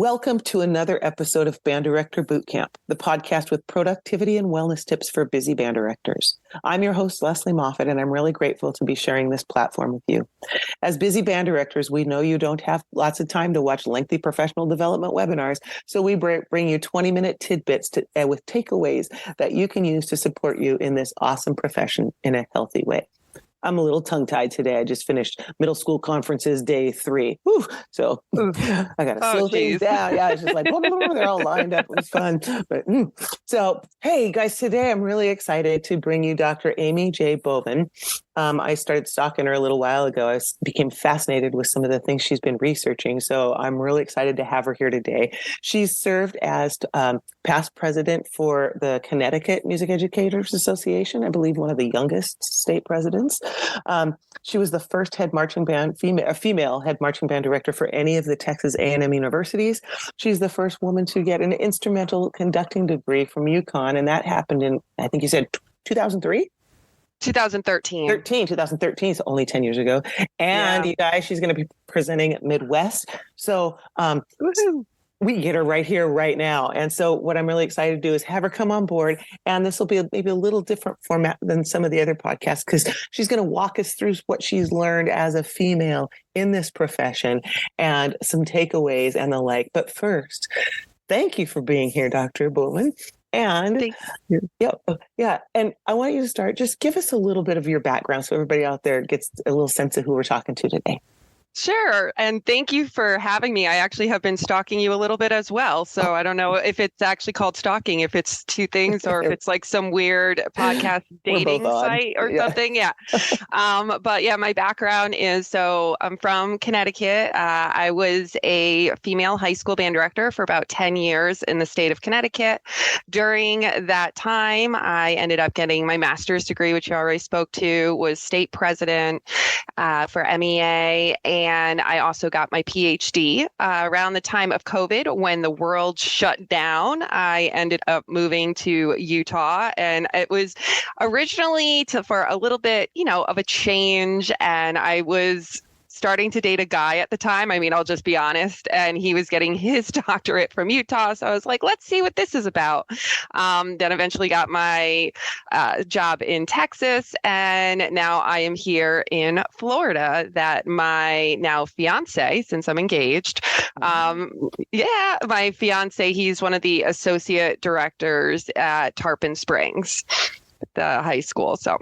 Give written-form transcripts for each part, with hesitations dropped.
Welcome to another episode of Band Director Bootcamp, the podcast with productivity and wellness tips for busy band directors. I'm your host, Lesley Moffat, and I'm really grateful to be sharing this platform with you. As busy band directors, we know you don't have lots of time to watch lengthy professional development webinars, so we bring you 20-minute tidbits with takeaways that you can use to support you in this awesome profession in a healthy way. I'm a little tongue-tied today. I just finished middle school conferences day 3. Whew. So I got to slow things down. Yeah, it's just like, they're all lined up. It was fun. But So, hey, guys, today I'm really excited to bring you Dr. Amy J. Bovin. I started stalking her a little while ago. I became fascinated with some of the things she's been researching. So I'm really excited to have her here today. She's served as past president for the Connecticut Music Educators Association, I believe one of the youngest state presidents. She was the first head marching band, female head marching band director for any of the Texas A&M universities. She's the first woman to get an instrumental conducting degree from UConn, and that happened in, I think you said 2003? 2013, so only 10 years ago. And you guys, she's going to be presenting at Midwest. So we get her right here, right now. And so what I'm really excited to do is have her come on board. And this will be maybe a little different format than some of the other podcasts, because she's going to walk us through what she's learned as a female in this profession and some takeaways and the like. But first, thank you for being here, Dr. Bowman. And and I want you to start, just give us a little bit of your background so everybody out there gets a little sense of who we're talking to today. Sure. And thank you for having me. I actually have been stalking you a little bit as well. So I don't know if it's actually called stalking, if it's two things, or if it's like some weird podcast dating site or something. Yeah. But yeah, my background is, so I'm from Connecticut. I was a female high school band director for about 10 years in the state of Connecticut. During that time, I ended up getting my master's degree, which you already spoke to, was state president for MEA. And I also got my PhD around the time of COVID when the world shut down. I ended up moving to Utah, and it was originally for a little bit, of a change. And I was starting to date a guy at the time. I mean, I'll just be honest. And he was getting his doctorate from Utah. So I was like, let's see what this is about. Then eventually got my job in Texas. And now I am here in Florida that my now fiance, since I'm engaged, my fiance, he's one of the associate directors at Tarpon Springs, the high school. So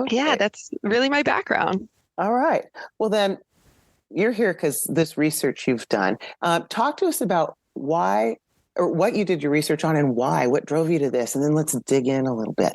that's really my background. All right. Well, then you're here because this research you've done. Talk to us about why, or what you did your research on and why, what drove you to this, and then let's dig in a little bit.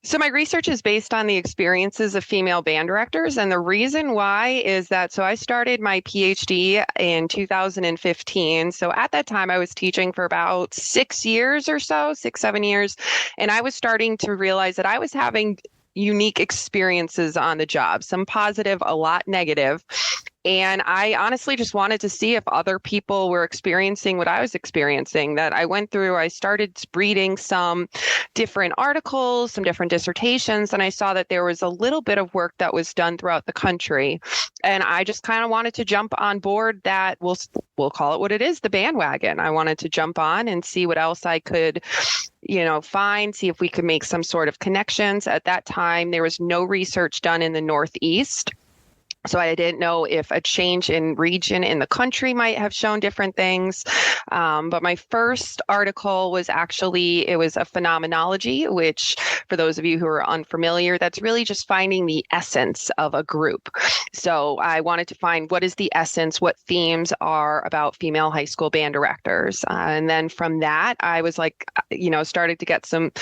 So my research is based on the experiences of female band directors. And the reason why is that, so I started my PhD in 2015. So at that time I was teaching for about 6 years or so, 7 years. And I was starting to realize that I was having unique experiences on the job, some positive, a lot negative. And I honestly just wanted to see if other people were experiencing what I was experiencing. That I went through, I started reading some different articles, some different dissertations, and I saw that there was a little bit of work that was done throughout the country. And I just kind of wanted to jump on board that, we'll call it what it is, the bandwagon. I wanted to jump on and see what else I could find, see if we could make some sort of connections. At that time, there was no research done in the Northeast. So I didn't know if a change in region in the country might have shown different things. But my first article was it was a phenomenology, which for those of you who are unfamiliar, that's really just finding the essence of a group. So I wanted to find what is the essence, what themes are about female high school band directors. And then from that, I was like, started to get some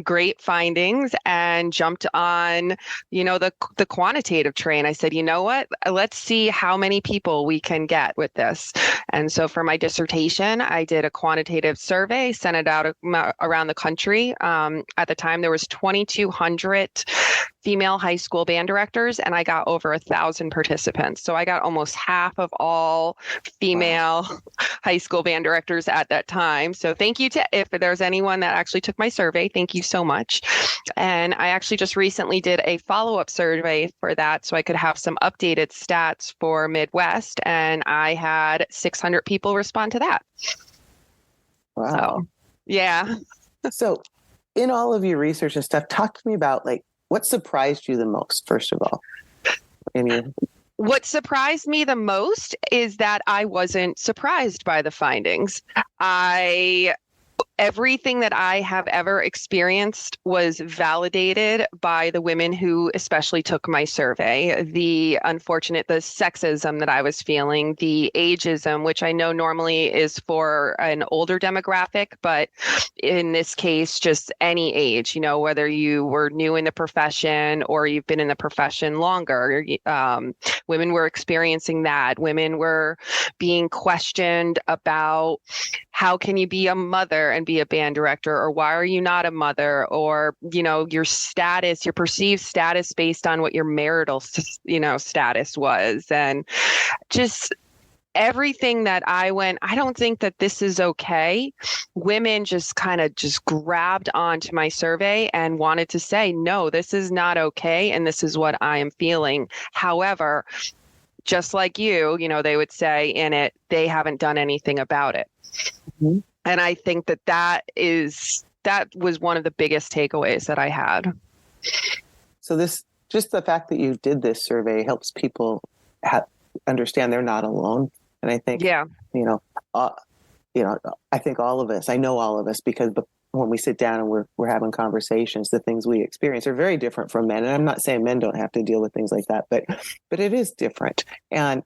great findings and jumped on, the quantitative train. I said, what? Let's see how many people we can get with this. And so for my dissertation, I did a quantitative survey, sent it out around the country. At the time, there was 2,200 female high school band directors, and I got over 1,000 participants. So I got almost half of all female high school band directors at that time. So thank you if there's anyone that actually took my survey, thank you so much. And I actually just recently did a follow-up survey for that, so I could have some updated stats for Midwest, and I had 600 people respond to that. Wow. So, yeah. So in all of your research and stuff, talk to me about like what surprised you the most, first of all. What surprised me the most is that I wasn't surprised by the findings. Everything that I have ever experienced was validated by the women who especially took my survey. The sexism that I was feeling, the ageism, which I know normally is for an older demographic, but in this case, just any age, whether you were new in the profession or you've been in the profession longer. Women were experiencing that. Women were being questioned about how can you be a mother and be a band director, or why are you not a mother, or your status, your perceived status based on what your marital status was, and just everything that I don't think that this is okay. Women just kind of just grabbed onto my survey and wanted to say, no, this is not okay, and this is what I am feeling. However, just like you, they would say in it, they haven't done anything about it. Mm-hmm. And I think that was one of the biggest takeaways that I had. So just the fact that you did this survey helps people understand they're not alone. And I think, I think all of us, I know all of us, because when we sit down and we're having conversations, the things we experience are very different from men. And I'm not saying men don't have to deal with things like that, but it is different. And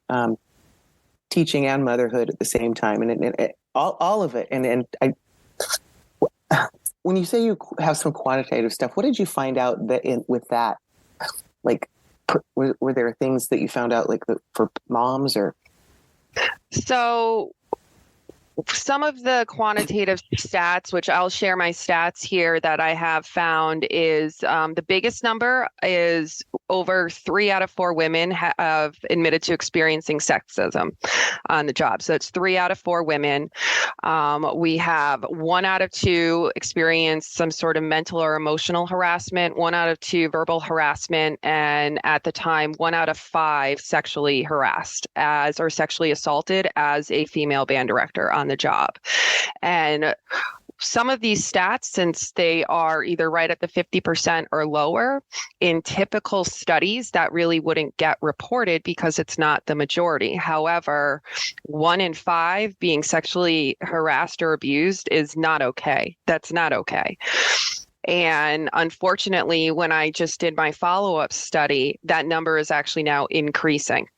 teaching and motherhood at the same time, and all of it. And when you say you have some quantitative stuff, what did you find out with that? Like, were there things that you found out for moms or? So some of the quantitative stats, which I'll share my stats here that I have found, is the biggest number is over 3 out of 4 women have admitted to experiencing sexism on the job. So it's 3 out of 4 women. We have 1 out of 2 experience some sort of mental or emotional harassment, 1 out of 2 verbal harassment, and at the time, 1 out of 5 sexually harassed or sexually assaulted as a female band director on the job. And some of these stats, since they are either right at the 50% or lower, in typical studies that really wouldn't get reported because it's not the majority. However, 1 in 5 being sexually harassed or abused is not okay. That's not okay. And unfortunately, when I just did my follow-up study, that number is actually now increasing.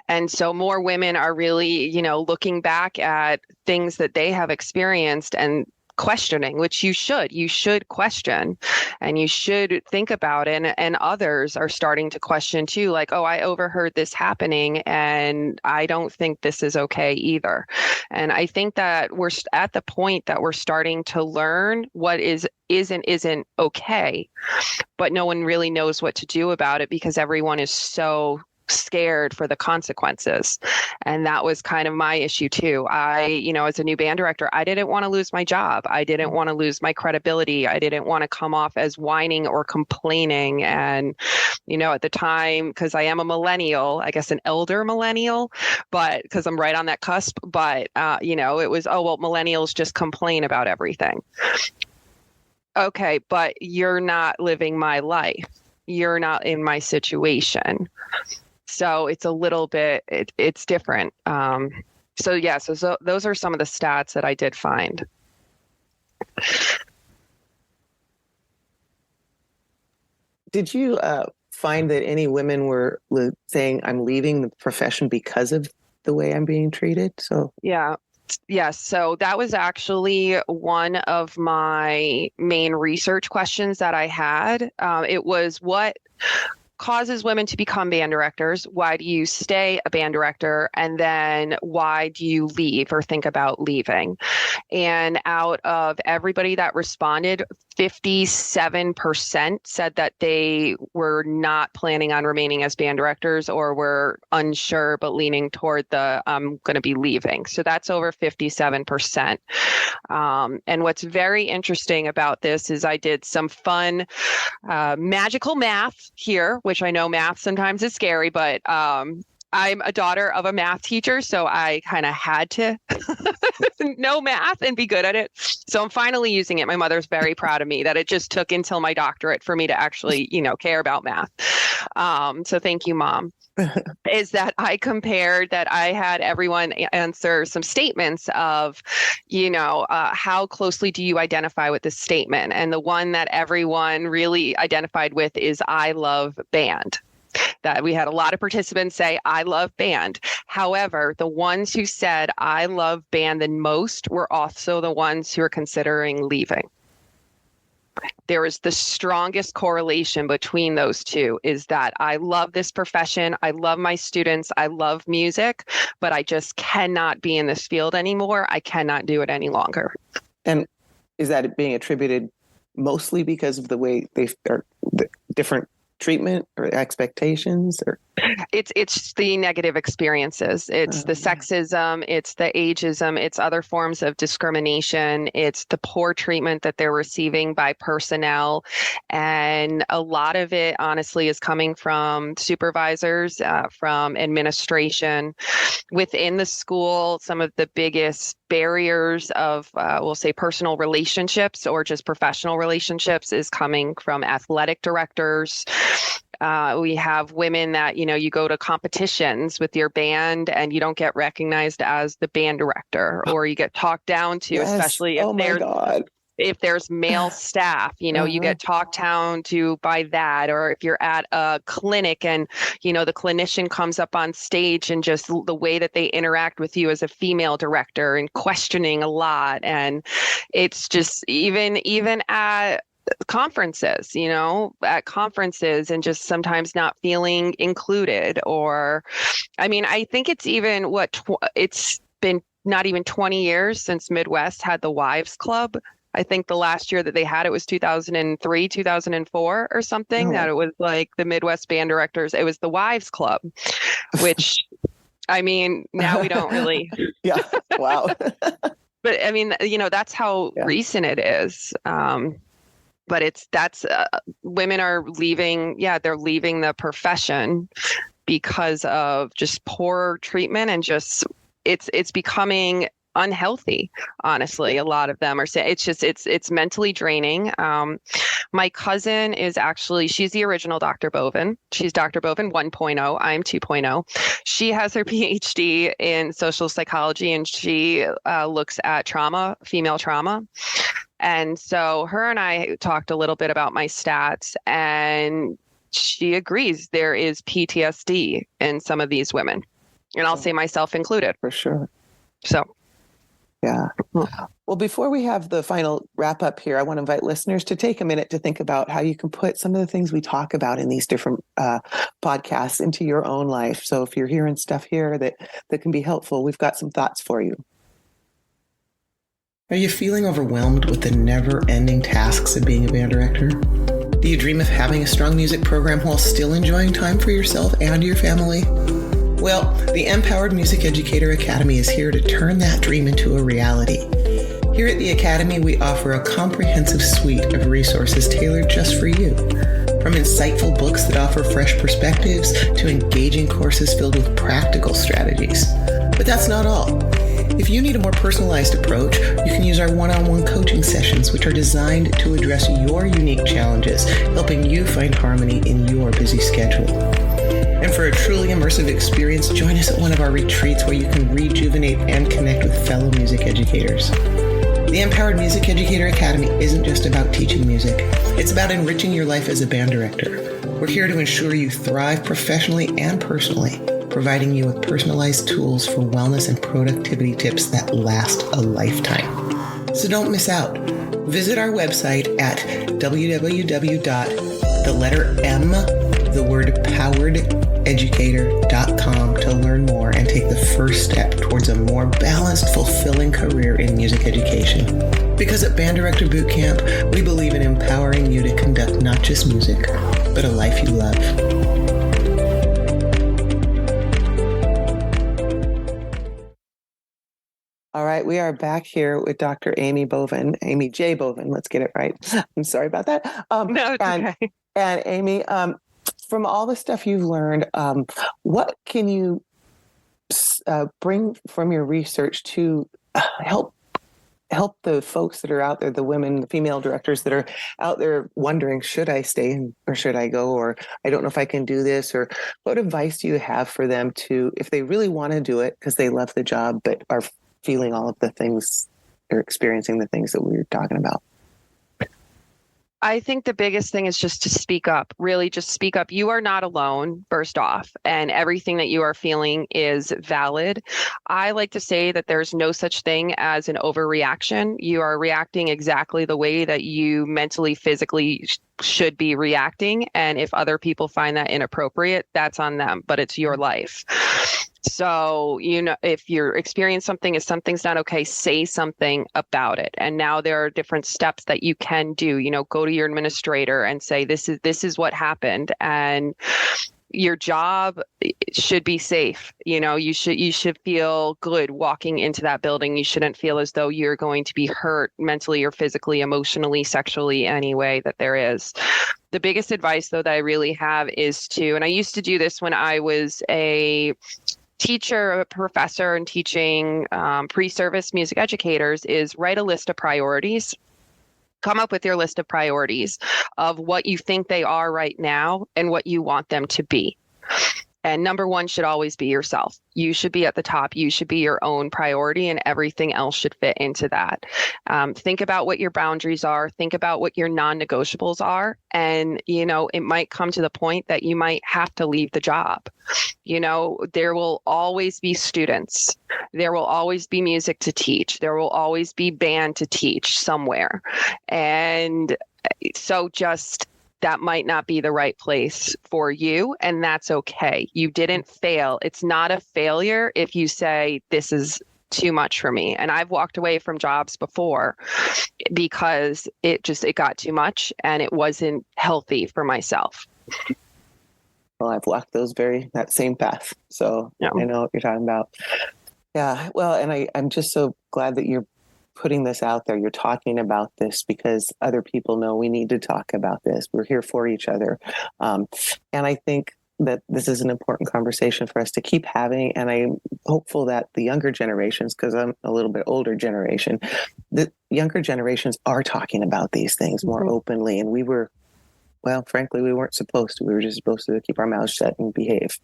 And so more women are really, looking back at things that they have experienced and questioning, which you should question, and you should think about it. And others are starting to question too, like, oh, I overheard this happening and I don't think this is okay either. And I think that we're at the point that we're starting to learn what is and isn't okay, but no one really knows what to do about it because everyone is so scared for the consequences. And that was kind of my issue too. As a new band director, I didn't want to lose my job. I didn't want to lose my credibility. I didn't want to come off as whining or complaining. And, at the time, because I am a millennial, I guess an elder millennial, but because I'm right on that cusp, but, it was, oh, well, millennials just complain about everything. Okay, but you're not living my life. You're not in my situation. So it's a little bit, it's different. So those are some of the stats that I did find. Did you find that any women were saying, I'm leaving the profession because of the way I'm being treated? So yeah. Yes. So that was actually one of my main research questions that I had. It was, what causes women to become band directors? Why do you stay a band director? And then why do you leave or think about leaving? And out of everybody that responded, 57% said that they were not planning on remaining as band directors or were unsure but leaning toward the I'm going to be leaving. So that's over 57%. And what's very interesting about this is I did some fun magical math here, which I know math sometimes is scary, but I'm a daughter of a math teacher, so I kind of had to know math and be good at it. So I'm finally using it. My mother's very proud of me that it just took until my doctorate for me to actually, care about math. So thank you, Mom. Is that I compared that I had everyone answer some statements of, how closely do you identify with this statement? And the one that everyone really identified with is I love band. That we had a lot of participants say, I love band. However, the ones who said, I love band the most were also the ones who are considering leaving. There is the strongest correlation between those two is that I love this profession. I love my students. I love music, but I just cannot be in this field anymore. I cannot do it any longer. And is that being attributed mostly because of the way they are different treatment or expectations, or it's the negative experiences, it's the sexism, it's the ageism, it's other forms of discrimination, it's the poor treatment that they're receiving by personnel, and a lot of it honestly is coming from supervisors, from administration within the school. Some of the biggest barriers of we'll say personal relationships or just professional relationships is coming from athletic directors. We have women that, you go to competitions with your band and you don't get recognized as the band director, or you get talked down to, yes. Especially if there's male staff, you get talked down to by that. Or if you're at a clinic and, the clinician comes up on stage and just the way that they interact with you as a female director and questioning a lot. And it's just even at conferences, at conferences and just sometimes not feeling included. Or, I think it's even it's been not even 20 years since Midwest had the Wives Club. I think the last year that they had it was 2003, 2004 or something, that it was like the Midwest band directors. It was the Wives Club, which, now we don't really. Yeah. Wow. But that's how recent it is. But women are leaving. Yeah, they're leaving the profession because of just poor treatment and just it's becoming unhealthy. Honestly, a lot of them are saying it's mentally draining. My cousin is she's the original Dr. Bovin. She's Dr. Bovin 1.0. I'm 2.0. She has her PhD in social psychology and she looks at trauma, female trauma. And so her and I talked a little bit about my stats, and she agrees there is PTSD in some of these women. And I'll say myself included. For sure. So. Yeah. Well, before we have the final wrap up here, I want to invite listeners to take a minute to think about how you can put some of the things we talk about in these different podcasts into your own life. So if you're hearing stuff here that can be helpful, we've got some thoughts for you. Are you feeling overwhelmed with the never-ending tasks of being a band director? Do you dream of having a strong music program while still enjoying time for yourself and your family? Well, the Empowered Music Educator Academy is here to turn that dream into a reality. Here at the Academy, we offer a comprehensive suite of resources tailored just for you. From insightful books that offer fresh perspectives to engaging courses filled with practical strategies. But that's not all. If you need a more personalized approach, you can use our one-on-one coaching sessions, which are designed to address your unique challenges, helping you find harmony in your busy schedule. And for a truly immersive experience, join us at one of our retreats where you can rejuvenate and connect with fellow music educators. The Empowered Music Educator Academy isn't just about teaching music. It's about enriching your life as a band director. We're here to ensure you thrive professionally and personally, providing you with personalized tools for wellness and productivity tips that last a lifetime. So don't miss out. Visit our website at www.powered musiceducator.com to learn more and take the first step towards a more balanced, fulfilling career in music education. Because at Band Director Bootcamp, we believe in empowering you to conduct not just music, but a life you love. All right, we are back here with Dr. Amy Bovin, Amy J. Bovin. Let's get it right. I'm sorry about that. No, it's okay. And Amy, from all the stuff you've learned, what can you bring from your research to help the folks that are out there, the women, the female directors that are out there wondering, should I stay or should I go? Or I don't know if I can do this. Or what advice do you have for them to, if they really want to do it because they love the job, but are feeling all of the things or experiencing the things that we were talking about? I think the biggest thing is just to speak up, really just speak up. You are not alone, first off, and everything that you are feeling is valid. I like to say that there's no such thing as an overreaction. You are reacting exactly the way that you mentally, physically should be reacting. And if other people find that inappropriate, that's on them, but it's your life. So, if you're experiencing something, if something's not okay, say something about it. And now there are different steps that you can do, go to your administrator and say, this is what happened. And your job should be safe. You should feel good walking into that building. You shouldn't feel as though you're going to be hurt mentally or physically, emotionally, sexually, any way that there is. The biggest advice, though, that I really have is and I used to do this when I was a teacher, a professor, and teaching pre-service music educators, is write a list of priorities. Come up with your list of priorities of what you think they are right now and what you want them to be. And number one should always be yourself. You should be at the top. You should be your own priority, and everything else should fit into that. Think about what your boundaries are. Think about what your non-negotiables are. And, it might come to the point that you might have to leave the job. There will always be students. There will always be music to teach. There will always be band to teach somewhere. And so that might not be the right place for you, and that's okay. You didn't fail. It's not a failure if you say, this is too much for me. And I've walked away from jobs before because it got too much and it wasn't healthy for myself. Well, I've walked that same path. So yeah. I know what you're talking about. Yeah. Well, and I'm just so glad that you're putting this out there. You're talking about this because other people know we need to talk about this. We're here for each other. And I think that this is an important conversation for us to keep having. And I'm hopeful that the younger generations, because I'm a little bit older generation, the younger generations are talking about these things more openly. And frankly, we weren't supposed to. We were just supposed to keep our mouths shut and behave.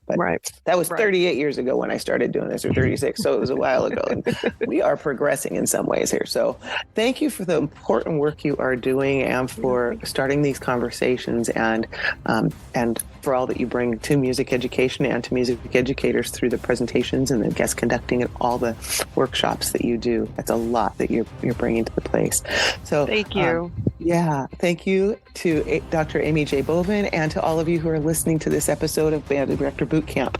But right. That was 38 years ago when I started doing this, or 36. So it was a while ago. And we are progressing in some ways here. So thank you for the important work you are doing and for starting these conversations and for all that you bring to music education and to music educators through the presentations and the guest conducting and all the workshops that you do. That's a lot that you're bringing to the place. So thank you. Thank you to Dr. Amy J. Bovin and to all of you who are listening to this episode of Band Director Bootcamp.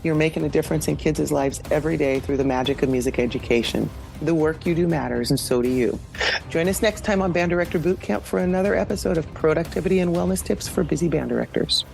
You're making a difference in kids' lives every day through the magic of music education. The work you do matters, and so do you. Join us next time on Band Director Bootcamp for another episode of productivity and wellness tips for busy band directors.